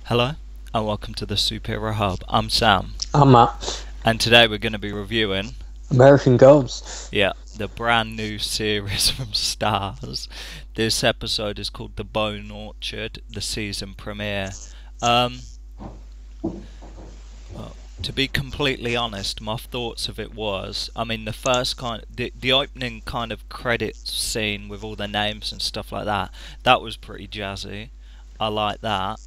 Hello, and welcome to the Superhero Hub. I'm Sam, I'm at and today we're going to be reviewing, American Gods. yeah, the brand new series from STARZ. This episode is called The Bone Orchard, the season premiere. Um, to be completely honest, my thoughts of it was, I mean, the opening kind of credits scene with all the names and stuff like that, that was pretty jazzy. I like that.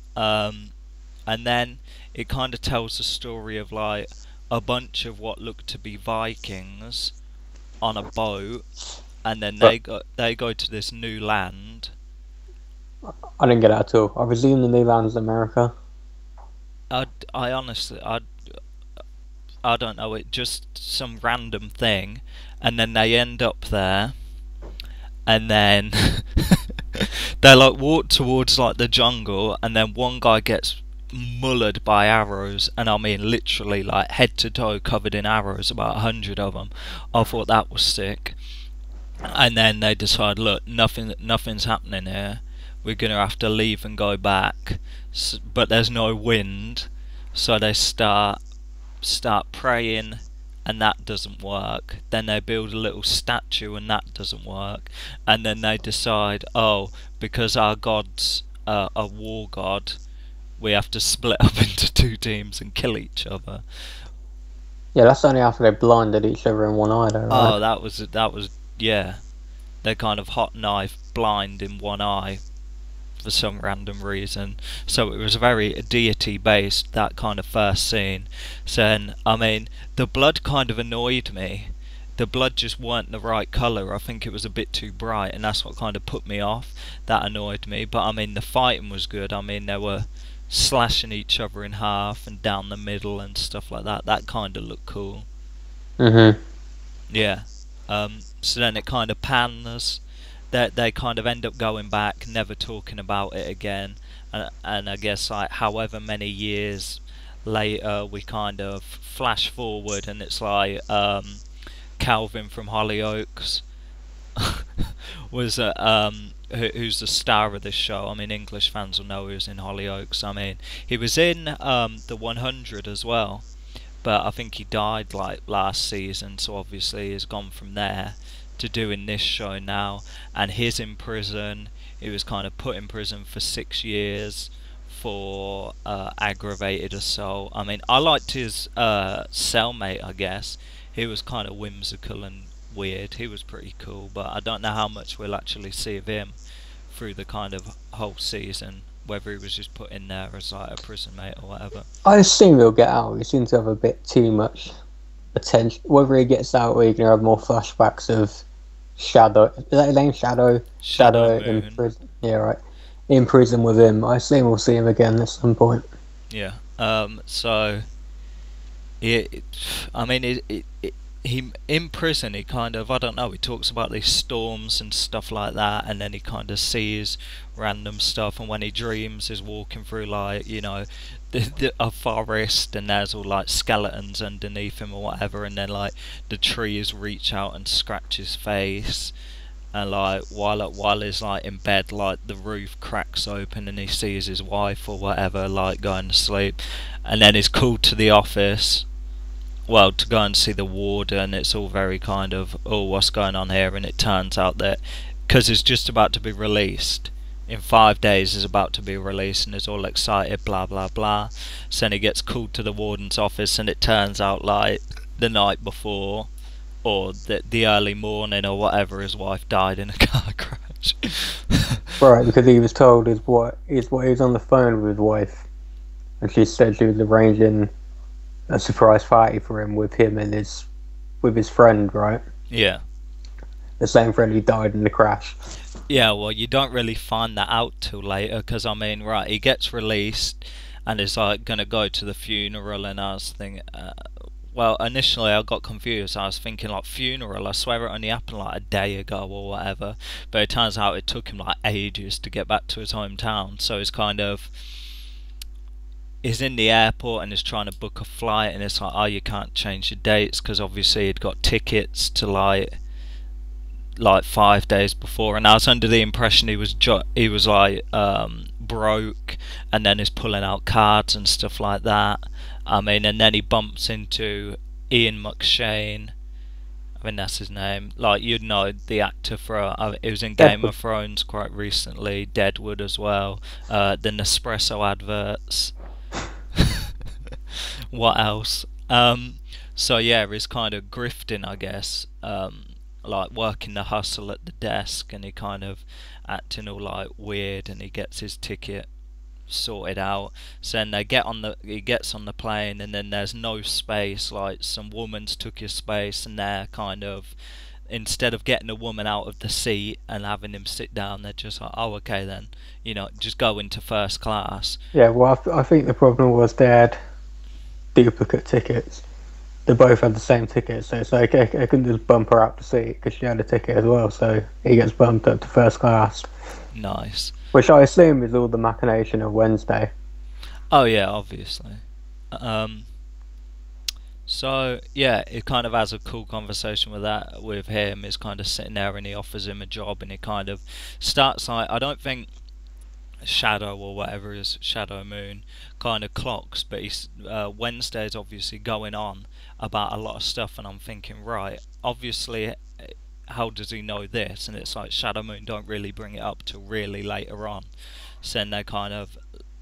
And then it kind of tells the story of like a bunch of what look to be Vikings on a boat, and then But they go to this new land. I didn't get it at all. I presume the new land's America. I honestly, I don't know. It just some random thing, and then they end up there, and then they like walk towards like the jungle, and then one guy gets mullered by arrows, and I mean literally like head to toe covered in arrows, about 100 of them. I thought that was sick. And then they decide, look, nothing's happening here. We're gonna have to leave and go back, but there's no wind, so they start praying, and that doesn't work. Then they build a little statue, and that doesn't work. And then they decide, oh, because our god's a war god, we have to split up into two teams and kill each other. Yeah, that's only after they blinded each other in one eye, though, right? Oh, that was yeah. They're kind of hot knife blind in one eye for some random reason. So it was very deity based, that kind of first scene. So then, I mean, the blood kind of annoyed me. The blood just weren't the right colour. I think it was a bit too bright, and that's what kind of put me off. That annoyed me. But I mean, the fighting was good. I mean, they were slashing each other in half and down the middle and stuff like that. That kind of looked cool. Mhm. Yeah. So then it kind of pans. They kind of end up going back, never talking about it again. And I guess like however many years later, we kind of flash forward, and it's like Calvin from Hollyoaks was who's the star of this show. I mean, English fans will know he was in Hollyoaks. I mean, he was in the 100 as well, but I think he died like last season, so obviously he's gone from there to doing this show now. And he's in prison. He was kind of put in prison for 6 years for aggravated assault. I mean, I liked his cellmate, I guess. He was kind of whimsical and weird. He was pretty cool, but I don't know how much we'll actually see of him through the kind of whole season, whether he was just put in there as like a prison mate or whatever. I assume he'll get out. He seems to have a bit too much attention. Whether he gets out, we're gonna have more flashbacks of Shadow. Is that his name? Shadow. Shadow Shadow in Moon. prison. Yeah, right. In prison with him. I assume we'll see him again at some point. Yeah. So it, I mean, he in prison. He kind of, I don't know. He talks about these storms and stuff like that, and then he kind of sees random stuff. And when he dreams, he's walking through like a forest, and there's all like skeletons underneath him or whatever. And then like the trees reach out and scratch his face. And like while he's like in bed, like the roof cracks open and he sees his wife or whatever like going to sleep, and then he's called to the office, well, to go and see the warden. It's all very kind of, oh, what's going on here? And it turns out that because it's just about to be released in 5 days, is about to be released, and is all excited, blah blah blah. So then he gets called to the warden's office, and it turns out like the night before, or the early morning or whatever, his wife died in a car crash. Right, because he was told he was on the phone with his wife, and she said she was arranging a surprise party for him and his friend, right? Yeah. The same friend who died in the crash. Yeah, well, you don't really find that out till later, because I mean, right, he gets released and is like gonna go to the funeral, and I was thinking, well, initially I got confused. I was thinking like funeral. I swear it only happened like a day ago or whatever, but it turns out it took him like ages to get back to his hometown. So he's kind of, he's in the airport and is trying to book a flight, and it's like, oh, you can't change the dates, because obviously he'd got tickets to like 5 days before, and I was under the impression he was like broke, and then is pulling out cards and stuff like that. I mean, and then he bumps into Ian McShane. I mean, that's his name. Like, you'd know the actor for. He was in Game Deadwood. of Thrones quite recently. Deadwood as well. The Nespresso adverts. What else? So yeah, he's kind of grifting, I guess. Like working the hustle at the desk, and he kind of acting all like weird, and he gets his ticket sorted out. So then he gets on the plane, and then there's no space. Like some woman's took his space, and they're kind of, instead of getting a woman out of the seat and having him sit down, they're just like, oh, okay then, just go into first class. Yeah, well, I think the problem was they had duplicate tickets. They both had the same ticket, so it's like I couldn't just bump her up the seat because she had a ticket as well. So he gets bumped up to first class, Nice. which I assume is all the machination of Wednesday. Oh yeah, obviously. Um, So yeah, it kind of has a cool conversation with him. He's kind of sitting there, and he offers him a job, and he kind of starts like, I don't think Shadow or whatever is Shadow Moon kind of clocks, but he's Wednesday's obviously going on about a lot of stuff, and I'm thinking, right, obviously, how does he know this? And it's like Shadow Moon don't really bring it up till really later on. So then they kind of,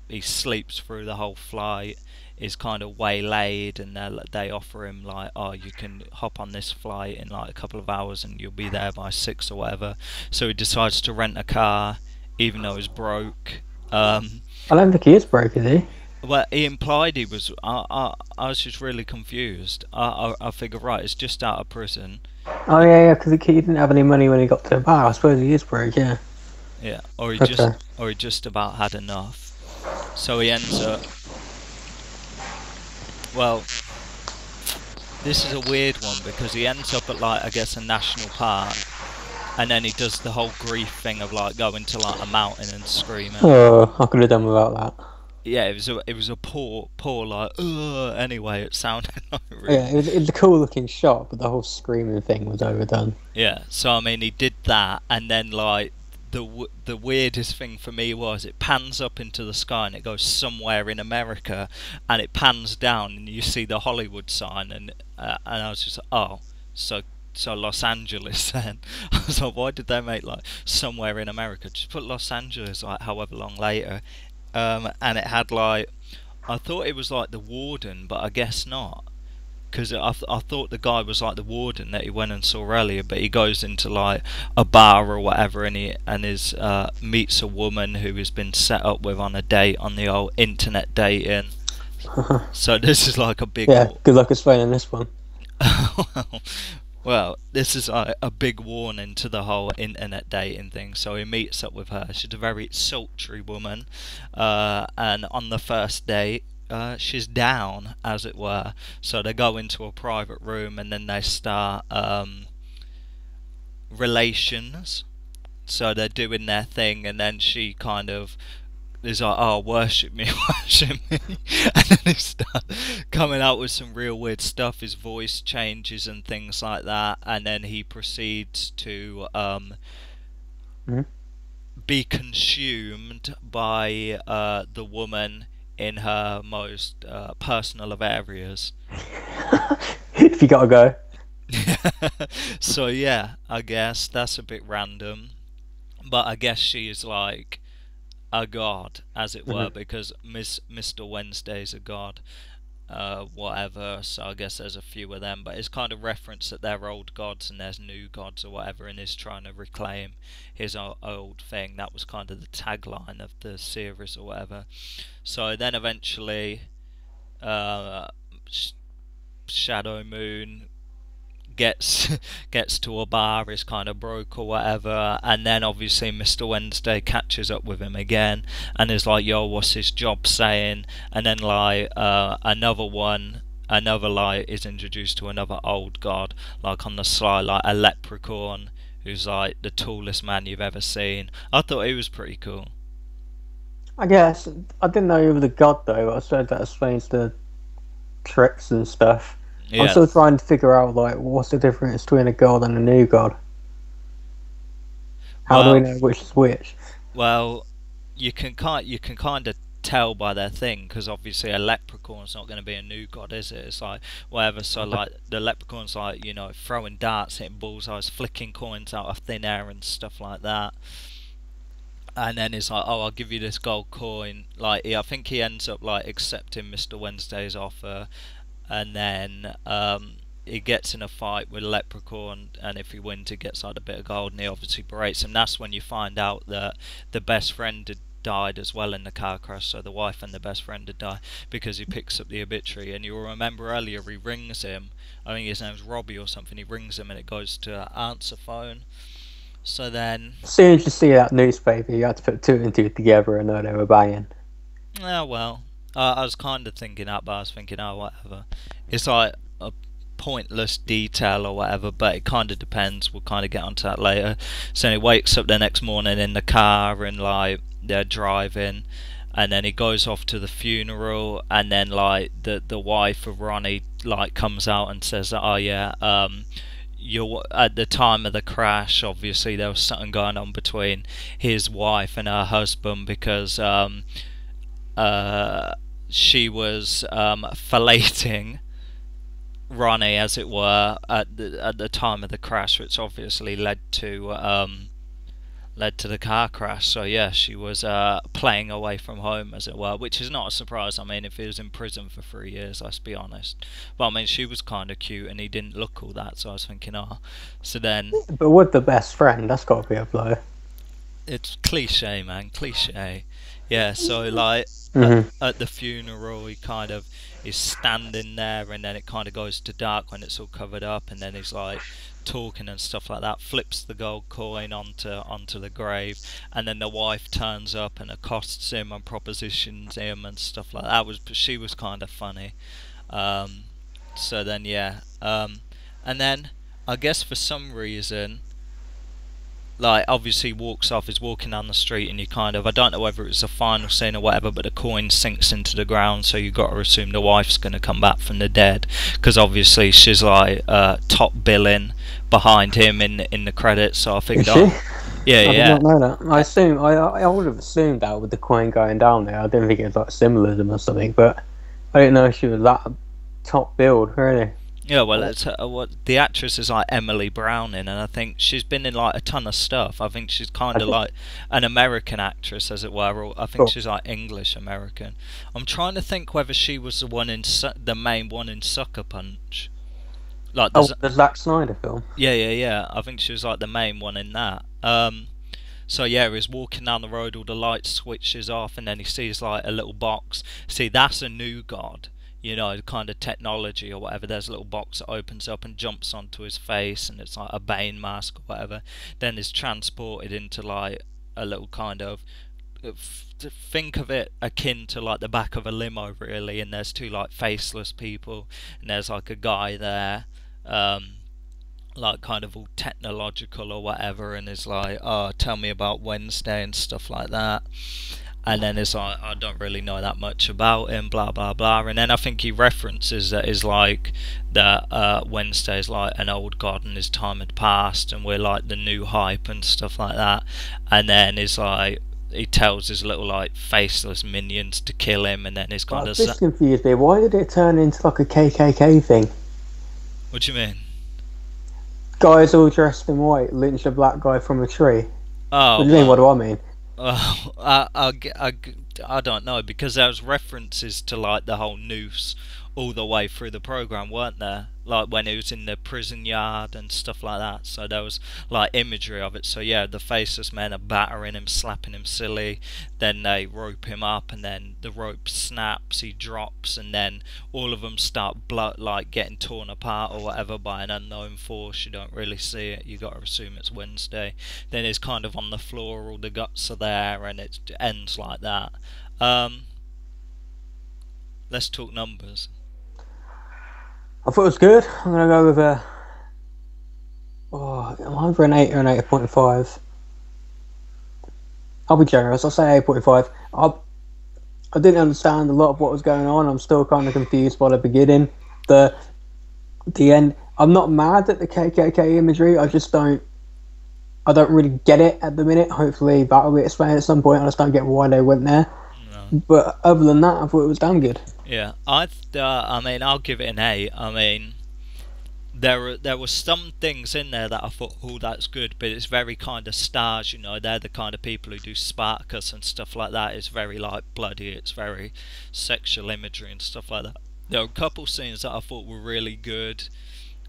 he sleeps through the whole flight, is kind of waylaid, and they offer him like, oh, you can hop on this flight in like a couple of hours and you'll be there by 6 or whatever. So he decides to rent a car even though he's broke. I don't think he is broke, is he? Well, he implied he was. I was just really confused. I figure, right, it's just out of prison. Oh yeah, because he didn't have any money when he got to the bar. I suppose he is broke, yeah. Yeah, or he Okay. just about had enough. So he ends up. Well, this is a weird one because he ends up at like, I guess, a national park, and then he does the whole grief thing of like going to like a mountain and screaming. Oh, I could have done without that. Yeah, it was a poor like anyway, it sounded like Yeah, really. it was a cool looking shot, but the whole screaming thing was overdone. Yeah, so I mean, he did that, and then like the weirdest thing for me was it pans up into the sky and it goes somewhere in America, and it pans down and you see the Hollywood sign, and I was just like, oh, so Los Angeles then. I was like, why did they make like somewhere in America? Just put Los Angeles like however long later. And it had like, I thought it was like the warden, but I guess not, because I thought the guy was like the warden that he went and saw earlier, but he goes into like a bar or whatever, and his meets a woman who has been set up with on a date on the old internet dating. So this is like a big Yeah, good luck explaining this one. well, this is a big warning to the whole internet dating thing. So he meets up with her. She's a very sultry woman, and on the first date, she's down, as it were. So they go into a private room, and then they start relations. So they're doing their thing, and then she kind of is like, oh, worship me, worship me. And then he starts coming out with some real weird stuff. His voice changes and things like that. And then he proceeds to Mhm. be consumed by the woman in her most personal of areas. If you gotta go. So yeah, I guess that's a bit random. But I guess she is like a god, as it were, Mhm. because Mr. Wednesday's a god, whatever. So I guess there's a few of them, but it's kind of referenced that they're old gods and there's new gods or whatever, and he's trying to reclaim his old thing. That was kind of the tagline of the series or whatever. So then eventually, uh, Shadow Moon gets gets to a bar, is kind of broke or whatever, and then obviously Mr. Wednesday catches up with him again and is like, yo, what's his job saying? And then like another like is introduced to another old god, like on the sly, like a leprechaun who's like the tallest man you've ever seen. I thought he was pretty cool. I guess I didn't know he was a god though. I suppose that explains the tricks and stuff. I'm Yeah, still trying to figure out like what's the difference between a god and a new god. How do we well know which is which? well you can kind of tell by their thing, because obviously a leprechaun's not going to be a new god, is it? It's like whatever. So like the leprechaun's like, you know, throwing darts, hitting bullseyes, flicking coins out of thin air and stuff like that. And then it's like, oh, I'll give you this gold coin. Like, I think he ends up like accepting Mr. Wednesday's offer, and then he gets in a fight with Leprechaun, and if he wins, he gets like a bit of gold, and he obviously berates him. That's when you find out that the best friend had died as well in the car crash, so the wife and the best friend had died, because he picks up the obituary. And you'll remember earlier he rings him, I think his name's Robbie or something, he rings him and it goes to answer phone. So then, As soon as you see that newspaper, you had to put two and two together and know they were banging. oh well, I was kind of thinking that, but I was thinking, oh, whatever. It's like a pointless detail or whatever, but it kind of depends. We'll kind of get onto that later. So he wakes up the next morning in the car, and like they're driving, and then he goes off to the funeral, and then like the wife of Ronnie like comes out and says that, oh yeah, you're at the time of the crash, obviously there was something going on between his wife and her husband, because she was filleting Ronnie, as it were, at the time of the crash, which obviously led to the car crash. So yeah, she was playing away from home, as it were, which is not a surprise. I mean, if he was in prison for 3 years, let's be honest. But I mean, she was kind of cute, and he didn't look all that. So I was thinking, oh, so then But with the best friend, that's got to be a blow. it's cliche, man, cliche. Yeah, so like Mm-hmm. at the funeral, he kind of is standing there, and then it kind of goes to dark when it's all covered up, and then he's like talking and stuff like that. Flips the gold coin onto the grave, and then the wife turns up and accosts him and propositions him and stuff like that. She was kind of funny. Um, so then yeah, and then I guess for some reason, like obviously walks off, is walking down the street, and you kind of, I don't know whether it's a final scene or whatever, but the coin sinks into the ground, so you got to assume the wife's going to come back from the dead, because obviously she's like top billing behind him in the credits. So I figured, Is she? yeah, I did yeah, not know that. I would have assumed that with the coin going down there. I didn't think it was like symbolism or something, but I didn't know she was that top build, really. yeah. Well, it's what the actress is like Emily Browning, and I think she's been in like a ton of stuff. I think she's kind of like an American actress, as it were, or I think Cool. she's like English American. I'm trying to think whether she was the one in the main one in Sucker Punch. Like Oh, there's, the Zack Snyder film. yeah. I think she was like the main one in that. So yeah, he's walking down the road, all the lights switches off, and then he sees like a little box. See, that's a new god, you know, kind of technology or whatever. There's a little box that opens up and jumps onto his face, and it's like a Bane mask or whatever. Then is transported into like a little kind of, think of it akin to like the back of a limo, really. And there's two like faceless people, and there's like a guy there. Like kind of all technological or whatever, and is like, oh, tell me about Wednesday and stuff like that. And then it's like, I don't really know that much about him, blah blah blah. And then I think he references that is like that Wednesday's like an old god and his time had passed, and we're like the new hype and stuff like that. And then it's like he tells his little like faceless minions to kill him, and then he's kind of This confused me. Why did it turn into like a KKK thing? what do you mean? Guys all dressed in white lynch a black guy from a tree. Oh, What do you mean? What do I mean? I don't know, because there was references to like the whole noose all the way through the program, weren't there? Like when he was in the prison yard and stuff like that. So there was like imagery of it. So yeah, the faceless men are battering him, slapping him silly. Then they rope him up, and then the rope snaps, he drops, and then all of them start like getting torn apart or whatever by an unknown force. You don't really see it. You got to assume it's Wednesday. Then it's kind of on the floor, all the guts are there, and it ends like that. Let's talk numbers. I thought it was good. I'm gonna go with either an 8 or an 8.5. I'll be generous. I'll say 8.5. I didn't understand a lot of what was going on. I'm still kind of confused by the beginning. The end. I'm not mad at the KKK imagery. I just don't. I don't really get it at the minute. Hopefully that'll be explained at some point. I just don't get why they went there. No. But other than that, I thought it was damn good. Yeah, I mean, I'll give it an 8. I mean, there were some things in there that I thought, oh, that's good, but it's very kind of STARZ, you know. They're the kind of people who do Spartacus and stuff like that. It's very like bloody, it's very sexual imagery and stuff like that. There were a couple scenes that I thought were really good.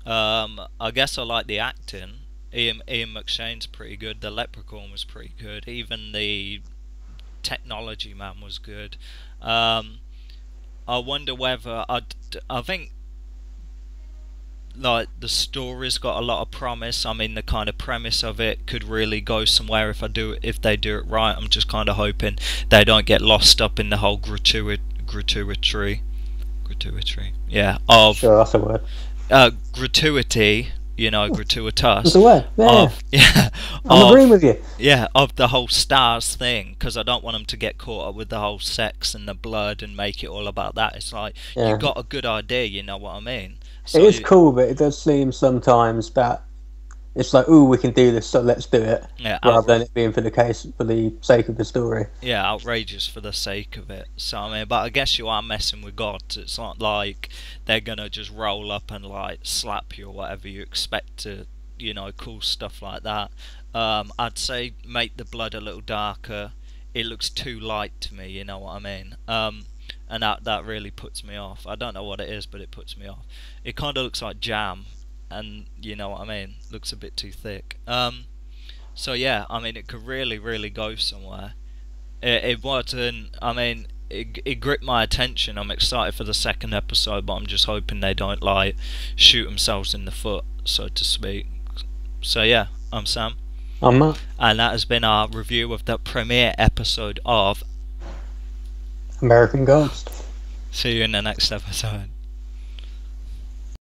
I guess I like the acting. Ian McShane's pretty good. The Leprechaun was pretty good. Even the technology man was good. I wonder whether I think like the story's got a lot of promise. I mean, the kind of premise of it could really go somewhere if they do it right. I'm just kind of hoping they don't get lost up in the whole gratuity, yeah, of Sure, that's a word. gratuity, you know, gratuitous That's a word. Yeah, of yeah I'm of agreeing with you. yeah, of the whole STARZ thing, because I don't want them to get caught up with the whole sex and the blood and make it all about that. It's like, you Yeah, got a good idea, you know what I mean? it So is cool, but it does seem sometimes that it's like, oh, we can do this, so let's do it, yeah, rather than it being for the sake of the story. yeah, outrageous for the sake of it. So I mean, but I guess you are messing with God. It's not like they're gonna just roll up and like slap you or whatever you expect to, you know, cool stuff like that. I'd say make the blood a little darker. It looks too light to me, you know what I mean? And that really puts me off. I don't know what it is, but it puts me off. It kind of looks like jam, and you know what I mean. Looks a bit too thick. So yeah, I mean, it could really go somewhere. It wasn't. I mean, it gripped my attention. I'm excited for the second episode, but I'm just hoping they don't like shoot themselves in the foot, so to speak. So yeah, I'm Sam, I'm not and that has been our review of the premiere episode of. American Ghost. See you in the next episode.